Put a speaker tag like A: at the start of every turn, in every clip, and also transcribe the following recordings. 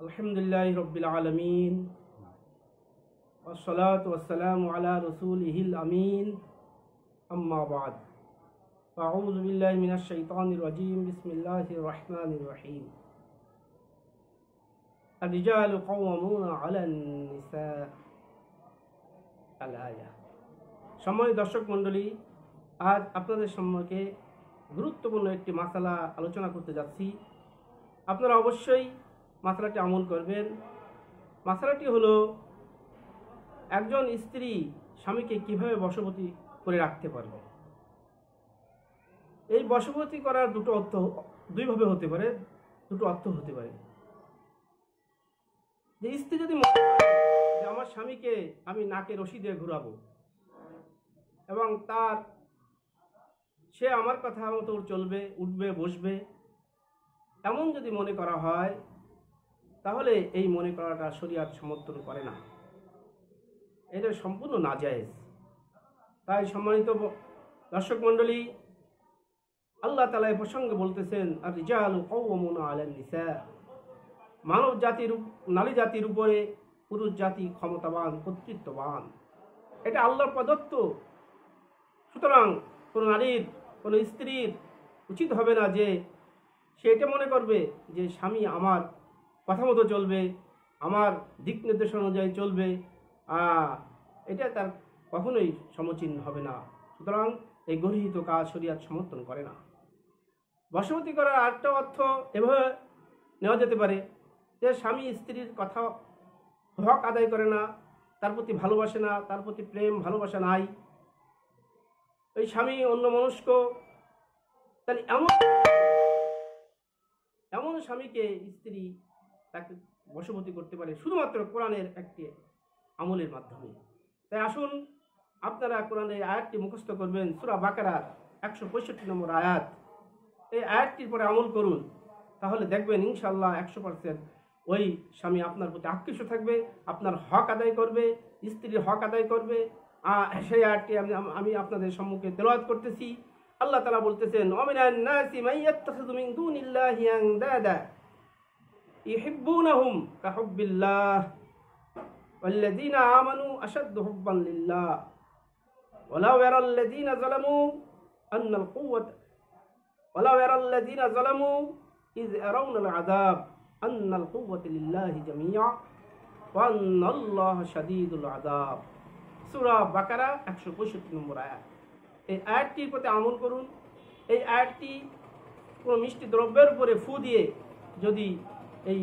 A: আলহামদুলিল্লাহি রাব্বিল আলামিন ওয়াসসালাতু ওয়াসসালামু আলা রাসূলিহিল আমিন আম্মা বা'দ আউযু বিল্লাহি মিনাশ শাইতানির রাজীম বিসমিল্লাহির রহমানির রহিম আর-রিজালু কাওয়ামুনা আলান নিসা আল-আয়া। সম্মানিত দর্শক মণ্ডলী, আজ আপনাদের সম্মুখে গুরুত্বপূর্ণ একটি মাসালা আলোচনা করতে যাচ্ছি। আপনারা অবশ্যই মাসালাটি আমল করবেন। মাসালাটি হলো, একজন স্ত্রী স্বামীকে কিভাবে বশবর্তী করে রাখতে পারবে। এই বশবর্তী করার দুইভাবে হতে পারে, দুটো অর্থ হতে পারে। যে স্ত্রী যদি যে আমার স্বামীকে আমি নাকে রশি দিয়ে ঘুরাবো এবং সে আমার কথা মতো চলবে, উঠবে, বসবে, এমন যদি মনে করা হয়, তাহলে এই মনে করাটা শরীয়ত সমর্থন করে না, এটা সম্পূর্ণ নাজায়েজ। তাই সম্মানিত দর্শক মণ্ডলী, আল্লাহ তাআলা এই প্রসঙ্গে বলতেছেন, আর-রিজালু কাওয়ামুনা আলান নিসা, মানব জাতির, নারী জাতির উপরে পুরুষ জাতি ক্ষমতাবান, কর্তৃত্ববান, এটা আল্লাহর প্রদত্ত। সুতরাং কোনো নারীর, কোনো স্ত্রীর উচিত হবে না যে সে এটা মনে করবে যে স্বামী আমার কথা মতো চলবে, আমার দিক নির্দেশনা অনুযায়ী চলবে, এটা তার কখনোই সমীচীন হবে না। সুতরাং এই গর্হিত কাজ শরীয়ত সমর্থন করে না। বশবর্তী করার আরেকটা অর্থ এভাবে নেওয়া যেতে পারে যে স্বামী স্ত্রীর কথা হক আদায় করে না, তার প্রতি ভালোবাসে না, তার প্রতি প্রেম ভালোবাসা নাই, ওই স্বামী অন্যমনস্ক, তাহলে এমন স্বামীকে স্ত্রী তাকে বশবর্তী করতে পারে শুধুমাত্র কোরআনের একটি আমলের মাধ্যমে। তাই আসুন আপনারা কোরআনের আয়াতটি মুখস্থ করবেন, সূরা বাকারার 165 নম্বর আয়াত। এই আয়াতটির পরে আমল করুন, তাহলে দেখবেন ইনশাআল্লাহ 100% ওই স্বামী আপনার প্রতি আকৃষ্ট থাকবে, আপনার হক আদায় করবে, স্ত্রীর হক আদায় করবে। সেই আয়াতটি আমি আপনাদের সম্মুখে তেলাওয়াত করতেছি। আল্লাহ তাআলা বলতেছেন, ওয়ামিনান নাসি মান ইয়াত্তাখিযু মিন দুনিল্লাহি আনদাদা ইউহিব্বুনাহুম কাহুব্বিল্লাহ ওয়াল্লাযীনা আমানু আশাদ্দু হুব্বান লিল্লাহ ওয়ালাউ ইয়ারাল্লাযীনা যালামু আন্নাল কুওয়াতা ওয়ালাউ ইয়ারাল্লাযীনা যালামু ইয ইয়ারাউনাল আযাব আন্নাল কুওয়াতা লিল্লাহি জামিআ ওয়া আন্নাল্লাহা শাদীদুল আযাব। সূরা বাকারা 165 নম্বর আয়াত। এই আয়াতটির প্রতি আমল করুন। এই আয়াতটি কোনো মিষ্টি দ্রব্যের উপরে ফু দিয়ে যদি এই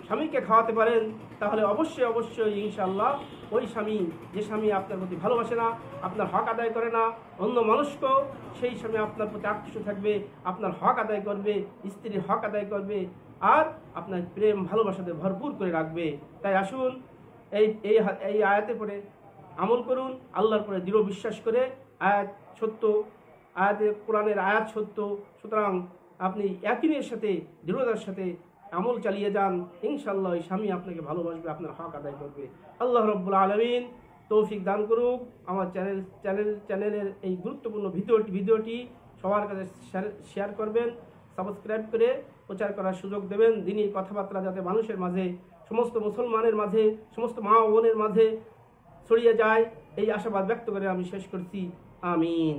A: স্বামীকে খাওয়াতে পারেন, তাহলে অবশ্যই ইনশাআল্লাহ ওই স্বামী, যে স্বামী আপনার প্রতি ভালোবাসে না, আপনার হক আদায় করে না, অন্য মানুষকেও সেই স্বামী আপনার প্রতি আকৃষ্ট থাকবে, আপনার হক আদায় করবে, স্ত্রীর হক আদায় করবে, আর আপনার প্রেম ভালোবাসাতে ভরপুর করে রাখবে। তাই আসুন এই আয়াতের পরে আমল করুন, আল্লাহর পরে দৃঢ় বিশ্বাস করে। আয়াত সত্য, কোরআনের আয়াত সত্য, সুতরাং আপনি ইয়াকিনের সাথে, দৃঢ়তার সাথে আমল চালিয়ে যান। ইনশাআল্লাহ ওই স্বামী আপনাকে ভালোবাসবে, আপনার হক আদায় করবে। আল্লাহ রাব্বুল আলামিন তৌফিক দান করুক। আমার চ্যানেলের এই গুরুত্বপূর্ণ ভিডিওটি সবার কাছে শেয়ার করবেন, সাবস্ক্রাইব করে প্রচার করার সুযোগ দেবেন। দ্বীনি কথাবার্তা যাতে মানুষের মাঝে, সমস্ত মুসলমানের মাঝে, সমস্ত মা ও বোনের মাঝে ছড়িয়ে যায়, এই আশাবাদ ব্যক্ত করে আমি শেষ করছি। আমিন।